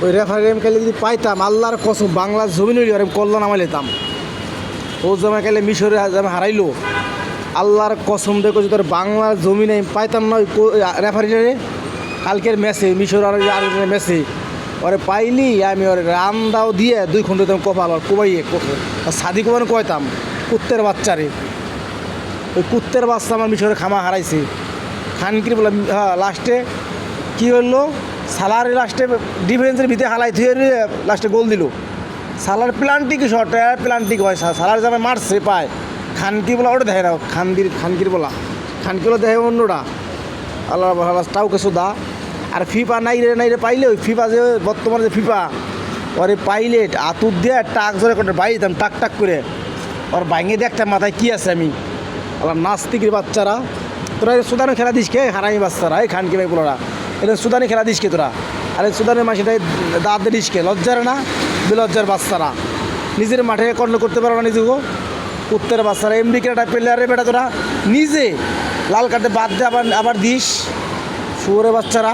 ওই রেফারি আমি খেলে যদি পাইতাম আল্লাহর কসম বাংলার জমিন হইলে আমি কল্যাণ আমায় নিতাম। ও জামা খেলে মিশরে আমি হারাইলো আল্লাহর কসম দেখো যদি তোর বাংলার জমিনে আমি পাইতাম না ওই রেফারিটারে কালকের ম্যাচে মিশর আর আর্জেন্টিনার ম্যাচে ওরে পাইলি আমি ওর রান্দাও দিয়ে 2 ঘন্টা দিতাম কপাল আর কোবাইয়ে সাদি কোবানো কয়তাম কুত্তের বাচ্চারে। ওই কুত্তের বাচ্চা আমার মিশরে খামা হারাইছে খানকির বলে। হ্যাঁ লাস্টে কী হলো সালার লাস্টে ডিফেন্সের ভিতরে হালাই ধুয়ে লাস্টে গোল দিল। সালার প্লান্টিক শট প্লান্টিক হয় সালার যাবে মারছে পায় খানকি বলা ওটা দেখে না খানকির বলা খানকিগুলো দেখে অন্যটা আল্লাহ আল্লাহ টাউকে সোদা। আর ফিফা নাই রে পাইলে ওই ফিফা যে বর্তমানে যে ফিফা ওর পাইলেট আতুর দিয়ে টাক জোরে করে বাইতাম টাক করে ওর ভাঙে দেখতাম মাথায় কী আছে আমি আল্লাহ নাস্তিকের বাচ্চারা। তোরা সুদানে খেলা দিস কে হারামি বাচ্চারা এই খানকি ভাই বলোরা এটা সুদানে খেলা দিস কে তোরা? আরে সুদানের মাসিটাই দাঁত দিস কে লজ্জার না বেলজ্জার বাচ্চারা নিজের মাঠে কন্ট্রোল করতে পারো না নিজেকে কুত্তের বাচ্চারা এমডি একটা প্লেয়ারে বেটা তোরা নিজে লাল কার্ডে বাদ দিয়ে আবার দিস শুয়োরের বাচ্চারা।